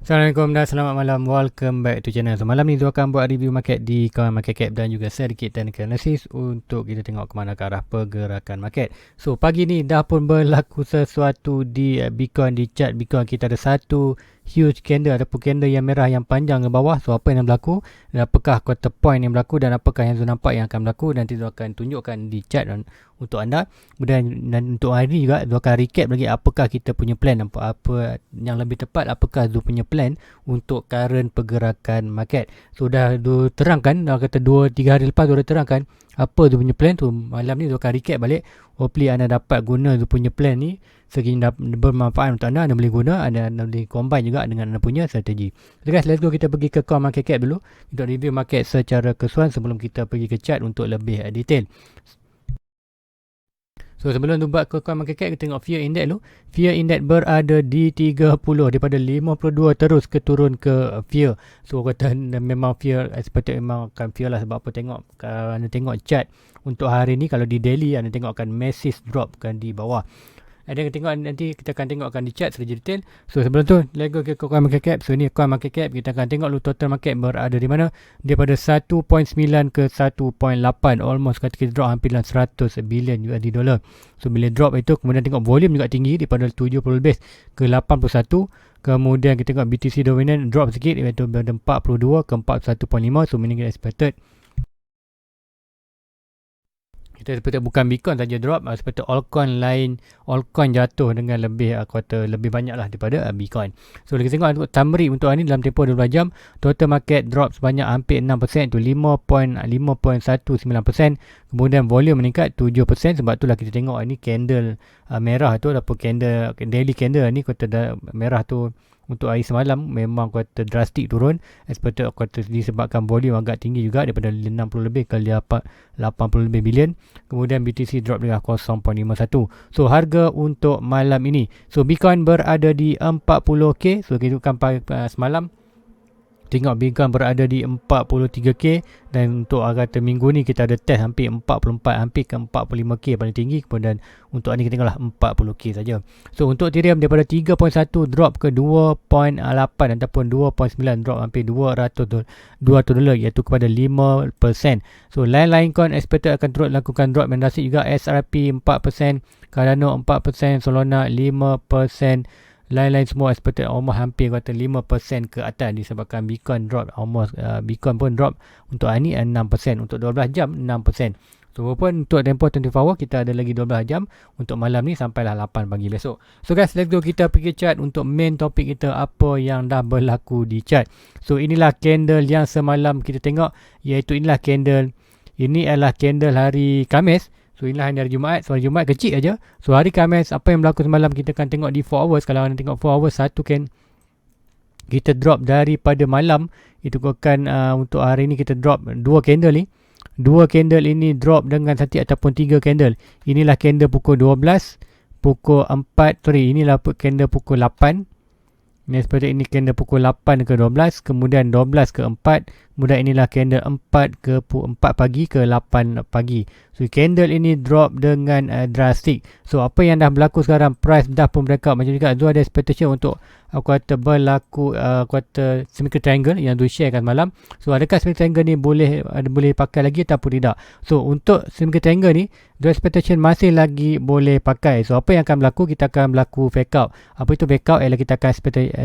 Assalamualaikum dan selamat malam. Welcome back to channel. So malam ni Zul akan buat review market di kawan market cap dan juga sedikit technical analysis untuk kita tengok ke mana ke arah pergerakan market. So pagi ni dah pun berlaku sesuatu di Bitcoin, di chart Bitcoin. Kita ada satu huge candle ataupun candle yang merah yang panjang ke bawah. So apa yang berlaku dan apakah quarter point yang berlaku dan apakah yang Zul nampak yang akan berlaku, nanti Zul akan tunjukkan di chart untuk anda. Kemudian dan untuk hari ni juga Zul akan recap lagi apakah kita punya plan, apa yang lebih tepat, apakah Zul punya plan untuk current pergerakan market. So dah terangkan, dah kata 2-3 hari lepas Zul dah terangkan apa Zul punya plan tu. Malam ni Zul akan recap balik. Hopefully anda dapat guna Zul punya plan ni, sekiranya bermanfaat untuk anda. Anda boleh guna, anda boleh combine juga dengan anda punya strategi. So guys, let's go, kita pergi ke coin market cap dulu untuk review market secara keseluruhan sebelum kita pergi ke chart untuk lebih detail. So sebelum tu buat ke coin market cap, kita tengok fear index dulu. Fear index berada di 30, daripada 52 terus ke turun ke fear. So kata memang fear expected, memang akan fear lah. Sebab apa, tengok kalau anda tengok chart untuk hari ni, kalau di daily anda tengok akan massive drop kan di bawah. Ada yang tengok, nanti kita akan tengokkan di chart secara detail. So sebelum tu, let's go ke coin market cap. So ni coin market cap, kita akan tengok dulu total market berada di mana. Daripada 1.9 ke 1.8, almost kata kita drop hampir 100 billion USD dollar. So bila drop itu, kemudian tengok volume juga tinggi daripada 70 lebih ke 81. Kemudian kita tengok BTC dominant drop sikit, iaitu daripada 42 ke 41.5. So meaning expected, kita seperti bukan Bitcoin saja drop, seperti altcoin lain, altcoin jatuh dengan lebih lebih banyak lah daripada Bitcoin. So kita tengok untuk summary untuk hari ni dalam tempoh 12 jam, total market drop sebanyak hampir 6%, itu 5.19%. Kemudian volume meningkat 7%. Sebab itulah kita tengok ini candle merah tu ataupun candle daily candle ni kata merah tu untuk hari semalam memang kata drastik turun. Expected kata disebabkan volume agak tinggi juga, daripada 60 lebih ke 80 lebih bilion. Kemudian BTC drop dengan 0.51. So harga untuk malam ini, so Bitcoin berada di 40k. So kita kan semalam tengok Bitcoin berada di 43k, dan untuk kata minggu ni kita ada test hampir 44, hampir ke 45k paling tinggi. Kemudian untuk hari ni kita tengoklah 40k saja. So untuk Ethereum daripada 3.1 drop ke 2.8 ataupun 2.9, drop hampir 200 dolar, iaitu kepada 5%. So lain-lain coin expected akan terus lakukan drop yang drastik juga. SRP 4%, Cardano 4%, Solana 5%. Lain-lain semua expected almost hampir kata 5% ke atas, disebabkan Bitcoin drop almost Bitcoin pun drop untuk hari ni 6%, untuk 12 jam 6%. So walaupun untuk tempoh 24 hour kita ada lagi 12 jam untuk malam ni sampailah 8 pagi besok. So guys, let's go, kita pergi chart untuk main topik kita, apa yang dah berlaku di chart. So inilah candle yang semalam kita tengok, iaitu inilah candle, ini adalah candle hari Khamis. So inilah hari Jumaat. So hari Jumaat kecil aja. So hari Khamis, apa yang berlaku semalam kita akan tengok di 4 hours. Kalau anda tengok 4 hours, satu kan kita drop daripada malam. Itu akan untuk hari ni kita drop 2 candle ni. 2 candle ini drop dengan satu ataupun 3 candle. Inilah candle pukul 12, pukul 4, inilah candle pukul 8. Ini seperti ini candle pukul 8 ke 12, kemudian 12 ke 4, kemudian inilah candle 4 pagi ke 8 pagi. So candle ini drop dengan drastik. So apa yang dah berlaku sekarang, price dah pun breakout. Macam juga Zul ada expectation untuk kata berlaku kata symmetrical triangle yang Zul sharekan malam. So adakah symmetrical triangle ni boleh pakai lagi ataupun tidak? So untuk symmetrical triangle ni Zul expectation masih lagi boleh pakai. So apa yang akan berlaku, kita akan berlaku fake out. Apa itu fake out? Ialah kita akan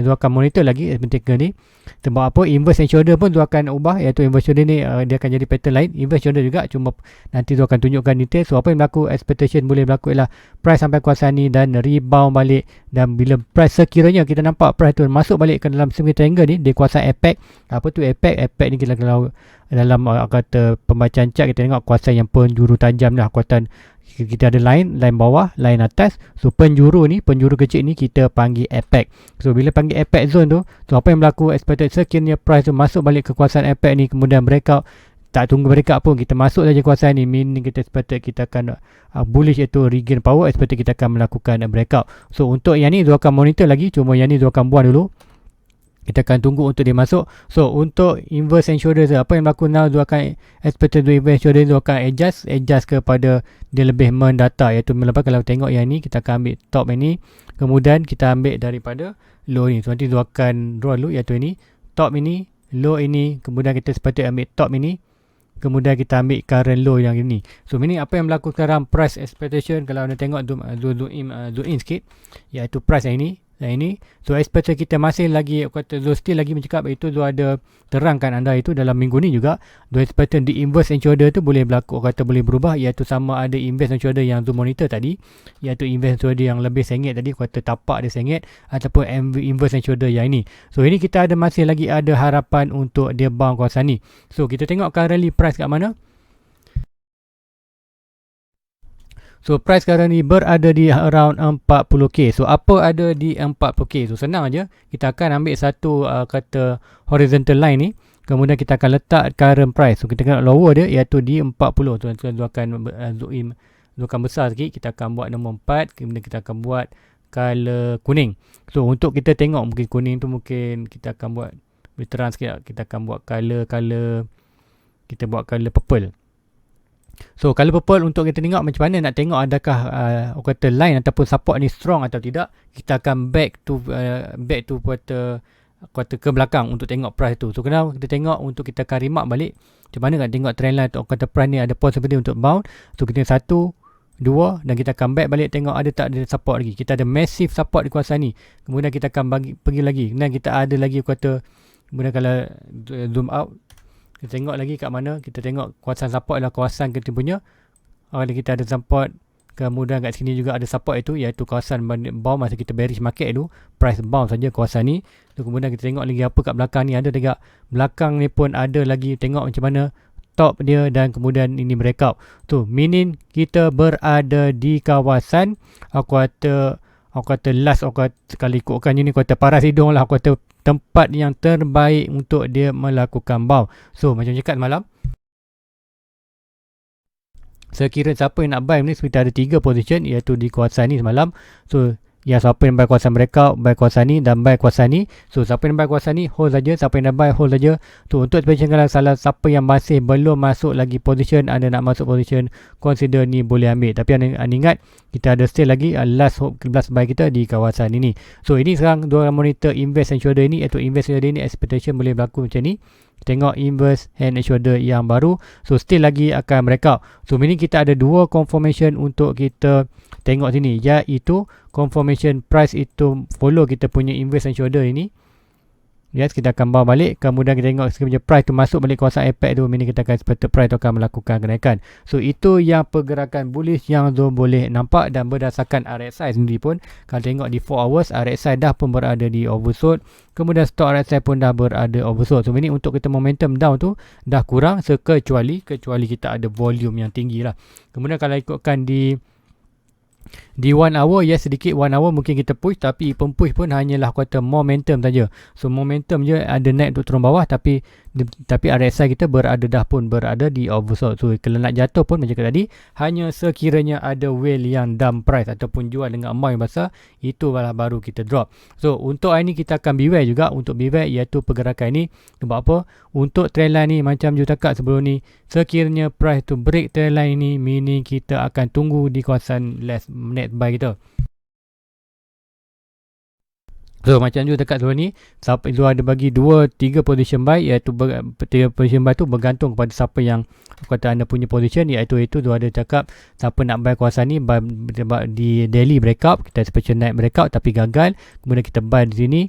Zul akan monitor lagi symmetrical ni. Sebab apa, inverse and shoulder pun Zul akan ubah, iaitu inverse shoulder ni dia akan jadi pattern lain. Inverse shoulder juga, cuma nanti Zul akan tunjukkan detail. So apa yang berlaku, expectation boleh berlaku ialah price sampai kawasan ni dan rebound balik. Dan bila price sekiranya kita nampak price tu masuk balik ke dalam symmetrical triangle ni di kawasan apex. Apa tu apex? Apex ni kita kalau dalam kata pembacaan chart kita tengok kawasan yang penjuru tajam lah. Kawasan kita ada line bawah, line atas. So penjuru kecil ni kita panggil apex. So bila panggil apex zone tu, so apa yang berlaku, expected sekiranya price tu masuk balik ke kawasan apex ni, kemudian breakout, tak tunggu breakout pun, kita masuk saja kawasan ni, meaning kita expected kita akan bullish, iaitu regain power, expected kita akan melakukan breakout. So untuk yang ni Zul akan monitor lagi, cuma yang ni Zul akan buang dulu. Kita akan tunggu untuk dia masuk. So untuk inverse and shoulder apa yang berlaku now, dia akan expected to inverse shoulder, dia akan adjust kepada dia lebih mendata, iaitu melepas kalau tengok yang ni kita akan ambil top ini, kemudian kita ambil daripada low ni. So nanti dia akan draw dulu, iaitu ini top ini, low ini, kemudian kita sepatutnya ambil top ini, kemudian kita ambil current low yang ini. So ini apa yang berlaku sekarang, price expectation. Kalau anda tengok zoom in sikit, iaitu price yang ini. So expectation kita masih lagi, kata Zo still lagi mencakap, itu Zo ada terangkan anda itu dalam minggu ni juga. Zo expectation di inverse and shoulder tu boleh berlaku, kata boleh berubah, iaitu sama ada inverse and shoulder yang Zo monitor tadi, iaitu inverse and shoulder yang lebih sengit tadi, kata tapak dia sengit, ataupun inverse and shoulder yang ini. So ini kita ada masih lagi ada harapan untuk dia bounce kawasan ni. So kita tengok currently price kat mana. So price sekarang ni berada di around 40k. So apa ada di 40k? So senang aja. Kita akan ambil satu kata horizontal line ni. Kemudian kita akan letak current price. So kita tengok lower dia iaitu di 40. So kita akan zoom akan besar sikit. Kita akan buat nombor 4. Kemudian kita akan buat color kuning. So untuk kita tengok mungkin kuning tu mungkin kita akan buat terang sikit. Kita akan buat color kita buat color purple. So kalau purple untuk kita tengok macam mana nak tengok adakah kata line ataupun support ni strong atau tidak, kita akan back to kata ke belakang untuk tengok price tu. So kenapa kita tengok untuk kita akan remark balik macam mana nak tengok trend line atau kata price ni ada possibility untuk bounce. So kita 1 2 dan kita akan back balik tengok ada tak ada support lagi. Kita ada massive support di kawasan ni. Kemudian kita akan pergi lagi. Dan kita ada lagi kata, kemudian kalau zoom out kita tengok lagi kat mana, kita tengok kawasan support adalah kawasan kita punya. Kalau kita ada support, kemudian kat sini juga ada support itu, iaitu kawasan bounce masa kita bearish market tu, price bounce saja kawasan ni. So, kemudian kita tengok lagi apa kat belakang ni, ada dekat belakang ni pun ada lagi, tengok macam mana top dia dan kemudian ini breakout. So meaning kita berada di kawasan aku kata last, aku kata sekali ikutkan ni kata paras hidung lah, aku kata tempat yang terbaik untuk dia melakukan bounce. So macam cakap malam, saya kira siapa yang nak buy ni kita ada 3 position, iaitu di kawasan ni semalam. So ya, siapa yang buy kawasan breakout, buy kawasan ni dan buy kawasan ni. So siapa yang buy kawasan ni hold saja, siapa yang dah buy hold saja. So untuk position kalau salah siapa yang masih belum masuk lagi position, anda nak masuk position, consider ni boleh ambil. Tapi anda ingat kita ada still lagi last buy kita di kawasan ini. So ini sekarang dua monitor inverse and shoulder ini, iaitu inverse and shoulder ini expectation boleh berlaku macam ni. Tengok inverse hand and shoulder yang baru. So still lagi akan breakout. So meaning kita ada 2 confirmation untuk kita tengok sini, iaitu confirmation price itu follow kita punya inverse and shoulder ini. Yes, kita akan bawa balik. Kemudian kita tengok sekiranya price tu masuk balik kawasan apex tu, ini kita akan expected price tu akan melakukan kenaikan. So itu yang pergerakan bullish yang Zul boleh nampak. Dan berdasarkan RSI sendiri pun, kalau tengok di 4 hours RSI dah pun berada di oversold. Kemudian stock RSI pun dah berada oversold. So ini untuk kita momentum down tu dah kurang, kecuali kita ada volume yang tinggi lah. Kemudian kalau ikutkan di 1 hour, yes sedikit 1 hour mungkin kita push, tapi push pun hanyalah kata momentum saja. So momentum je ada naik untuk turun bawah, tapi RSI kita dah pun berada di oversold. So kalau nak jatuh pun macam tadi, hanya sekiranya ada whale yang dump price ataupun jual dengan amount yang besar, itu baru kita drop. So untuk hari ni kita akan beware juga, untuk beware iaitu pergerakan ini. Sebab apa? Untuk trendline ni macam Ju cakap sebelum ni, sekiranya price tu break trendline ni, meaning kita akan tunggu di kawasan net buy kita. So macam Ju dekat sebelum ni, siapa Ju ada bagi 2-3 position buy, iaitu 3 position buy tu bergantung kepada siapa yang kata anda punya position, iaitu Ju ada cakap siapa nak buy kawasan ni buy di daily breakout, kita special night breakout tapi gagal, kemudian kita buy di sini.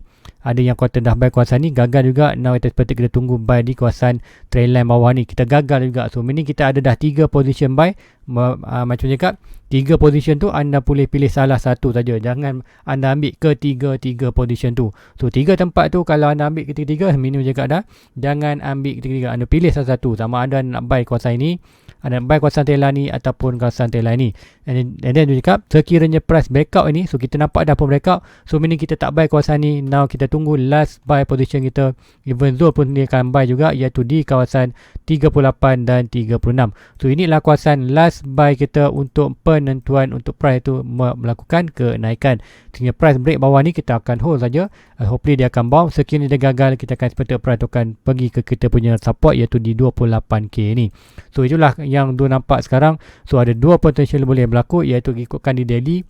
Ada yang kata dah buy kawasan ni gagal juga, now kita seperti kita tunggu buy di kawasan trendline bawah ni, kita gagal juga. So meaning kita ada dah 3 position buy. Macam cakap, 3 position tu anda boleh pilih salah satu saja, jangan anda ambil ketiga-tiga position tu. So 3 tempat tu kalau anda ambil ketiga-tiga, minimum cakap dah, jangan ambil ketiga-tiga, anda pilih salah satu, sama ada anda nak buy kawasan ini, anda buy kawasan trendline ni ataupun kawasan trendline ni. And then dia cakap sekiranya price breakout ini, so kita nampak dah pun breakout, so meaning kita tak buy kawasan ni, now kita tunggu last buy position kita. Even Zul pun dia akan buy juga, iaitu di kawasan 38 dan 36. So inilah kawasan last buy kita untuk penentuan untuk price tu melakukan kenaikan. Sehingga price break bawah ni kita akan hold saja. Hopefully dia akan bounce. Sekiranya dia gagal, kita akan expect price tu akan pergi ke kita punya support, iaitu di 28k ni. So itulah yang tu nampak sekarang. So ada dua potential boleh berlaku, iaitu ikutkan di daily.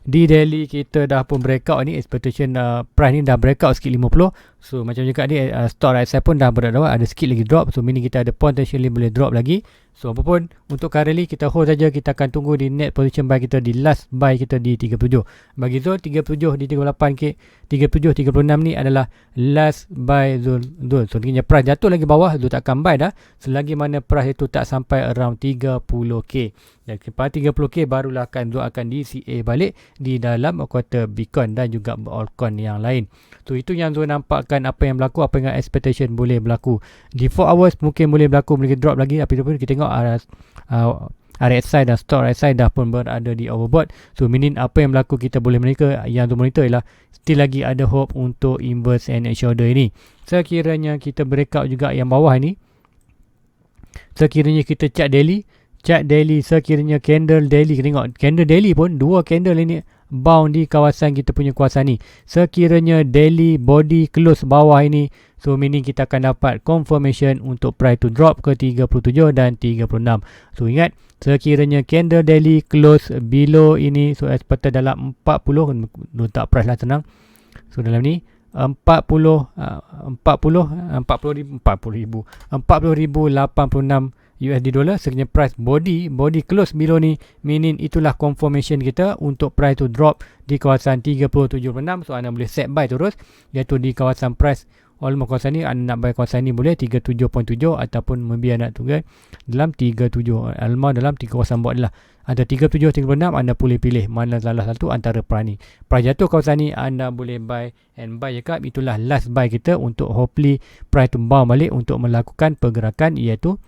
Di daily kita dah pun breakout ni, expectation price ni dah breakout sikit 50. So macam juga ni stock right side pun dah berada ada sikit lagi drop. So meaning kita ada potentially boleh drop lagi. So apapun untuk currently kita hold saja, kita akan tunggu di net position buy kita, di last buy kita di 37. Bagi Zul 37 di 38k, 37 36 ni adalah last buy Zul. So dengan price jatuh lagi bawah, Zul tak akan buy dah selagi mana price itu tak sampai around 30k. Dan pada 30k barulah Zul akan DCA balik di dalam kuartal Bitcoin dan juga altcoin yang lain. So itu yang Zul nampakkan apa yang berlaku, apa yang expectation boleh berlaku. Di 4 hours mungkin boleh berlaku, boleh drop lagi, tapi kita tengok RSI dan stock RSI dah pun berada di overbought. So meaning apa yang berlaku kita boleh monitor, yang tu monitor ialah still lagi ada hope untuk inverse and edge order ini. Sekiranya kita breakout juga yang bawah ni, sekiranya kita chart daily, sekiranya candle daily, kita tengok candle daily pun dua candle ini bound di kawasan kita punya kuasa ni. Sekiranya daily body close bawah ini, so meaning kita akan dapat confirmation untuk price to drop ke 37 dan 36. So ingat, sekiranya candle daily close below ini, so expected dalam 40, letak price lah senang. So dalam ni 40,086 USD dollar. Sekiranya price body close below ni, meaning itulah confirmation kita untuk price to drop di kawasan 37.6. So anda boleh set buy terus, iaitu di kawasan price almost kawasan ni. Anda nak buy kawasan ni boleh 37.7 ataupun maybe anda tunggu dalam 37, almost dalam 3 kawasan bawah lah. Ada 37, 36, anda boleh pilih mana salah satu antara price ni. Price jatuh kawasan ni, anda boleh buy and buy cakap. Itulah last buy kita untuk hopefully price to bounce balik untuk melakukan pergerakan, iaitu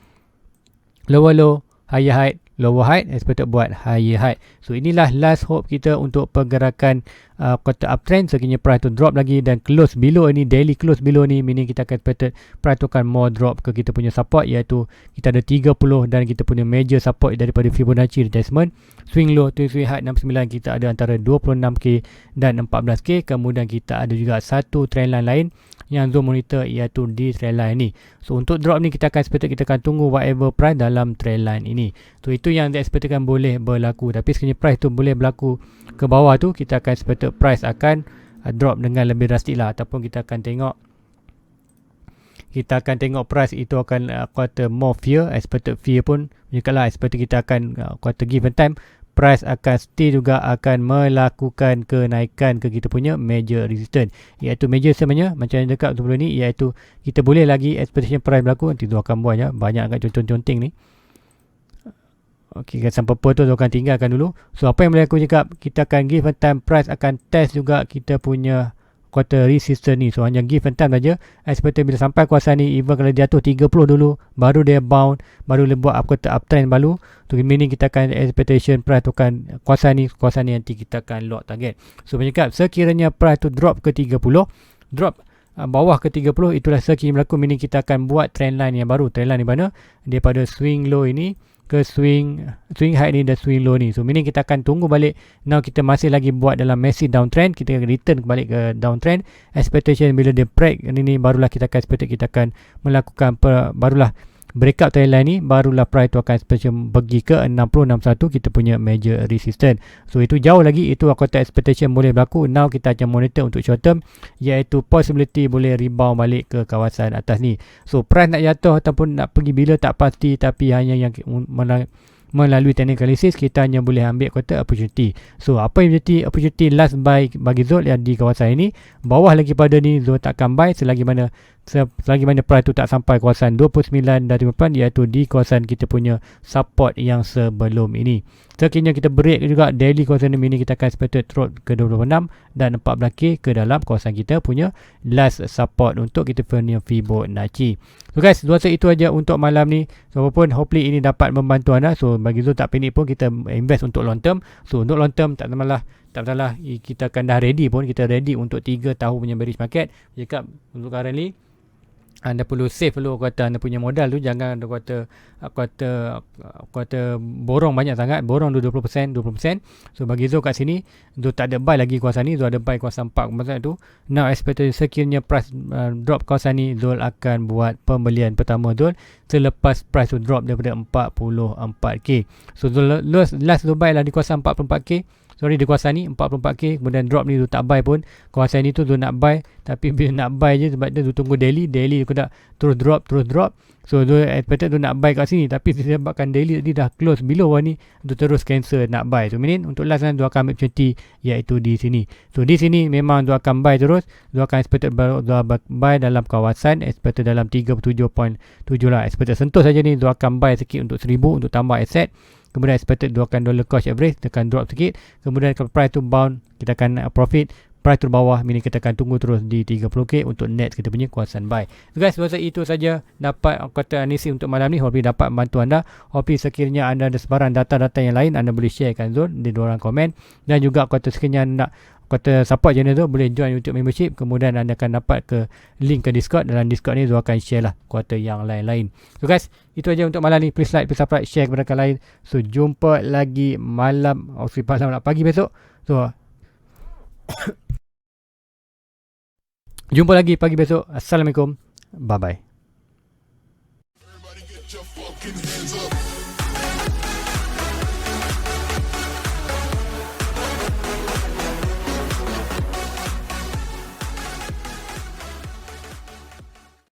lower low, higher high, lower high, expected buat higher high. So inilah last hope kita untuk pergerakan quarter uptrend. Sekiranya price to drop lagi dan close below ini, daily close below ni, meaning kita akan expected price tu akan more drop ke kita punya support, iaitu kita ada 30 dan kita punya major support daripada Fibonacci retracement. Swing low to swing high 69 kita ada antara 26k dan 14k. Kemudian kita ada juga satu trendline lain yang Zul monitor, iaitu di trendline ni. So untuk drop ni kita akan expected, kita akan tunggu whatever price dalam trendline ini. So itu yang diexpectkan boleh berlaku. Tapi sekiranya price tu boleh berlaku ke bawah tu, kita akan expected price akan drop dengan lebih drastik lah. Ataupun kita akan tengok price itu akan quarter more fear, expected fear pun kalau expected kita akan quarter given time, price akan still juga akan melakukan kenaikan ke kita punya major resistance, iaitu major sebenarnya macam yang dekat sebelum ni, iaitu kita boleh lagi expectation price berlaku. Nanti tu akan buat ya, banyak agak contoh-conting ni. Okey, sampai purple tu akan tinggalkan dulu. So apa yang boleh aku cakap, kita akan give time price akan test juga kita punya quarter resistance ni. So hanya give time saja. Expected bila sampai kuasa ni, even kalau dia jatuh 30 dulu, baru dia bound, baru dia buat quarter uptrend baru. So meaning kita akan expectation price tu akan kuasa ni nanti kita akan lock target. So bercakap sekiranya price tu drop ke 30, drop bawah ke 30, itulah sekiranya berlaku, meaning kita akan buat trendline yang baru. Trendline di mana? Daripada swing low ini ke swing high ni dan swing low ni. So meaning kita akan tunggu balik. Now kita masih lagi buat dalam massive downtrend, kita akan return balik ke downtrend. Expectation bila dia break ni barulah kita akan expect kita akan melakukan barulah breakout trendline ni, barulah price tu akan expectation pergi ke 60.61 kita punya major resistance. So itu jauh lagi, itu aku kata expectation boleh berlaku. Now kita akan monitor untuk short term, iaitu possibility boleh rebound balik ke kawasan atas ni. So price nak jatuh ataupun nak pergi bila tak pasti, tapi hanya yang melalui technical analysis kita hanya boleh ambil kata opportunity. So apa yang menjadi opportunity last buy bagi Zul yang di kawasan ini, bawah lagi pada ni Zul takkan buy selagi mana price tu tak sampai kawasan 29 dan 58, iaitu di kawasan kita punya support yang sebelum ini. Sekiranya kita break juga daily kawasan ini, kita akan expected drop ke 26 dan 14k ke dalam kawasan kita punya last support untuk kita punya Fibonacci. So guys, rasa itu aja untuk malam ni. So walaupun hopefully ini dapat membantu anda. So bagi Zul tak panik pun, kita invest untuk long term. So untuk long term tak masalah, kita akan dah ready pun, kita ready untuk 3 tahun punya bearish market. Cakap untuk currently anda perlu save dulu, kata anda punya modal tu. Jangan anda kata borong banyak sangat, borong 20%. So bagi Zul kat sini, Zul tak ada buy lagi kawasan ni. Zul ada buy kawasan 4 masa tu. Now expected sekiranya price drop kawasan ni, Zul akan buat pembelian pertama Zul selepas price tu drop daripada 44k. So Zul last Zul buy lah di kawasan 44k. Sorry, di kawasan ni 44k, kemudian drop ni tu tak buy pun. Kawasan ni tu nak buy, tapi bila nak buy je sebab dia tu tunggu daily tu dah terus drop. So tu expected tu nak buy kat sini, tapi disebabkan daily tadi dah close below ni, tu terus cancel nak buy. So meaning untuk last tu akan ambil opportunity, iaitu di sini. So di sini memang tu akan buy terus. Tu akan expected buy dalam kawasan expected dalam 37.7 lah. Expected sentuh saja ni, tu akan buy sikit untuk 1000 untuk tambah asset. Kemudian expected dia akan dollar cost average, dia akan drop sikit. Kemudian kalau price tu bound, kita akan profit. Price tu bawah, meaning kita akan tunggu terus di 30k untuk net kita punya kawasan buy. So guys, rasa itu saja dapat kata analisis untuk malam ni. Hopefully dapat membantu anda. Hopefully sekiranya anda ada sebarang data-data yang lain, anda boleh sharekan Zul di diorang komen. Dan juga kata sekiranya nak kata support channel tu, boleh join YouTube membership. Kemudian anda akan dapat ke link ke Discord. Dalam Discord ni Zul akan share lah kata yang lain-lain. So guys, itu aja untuk malam ni. Please like, please subscribe, share kepada kawan lain. So jumpa lagi malam, pagi besok. So jumpa lagi pagi besok. Assalamualaikum. Bye bye.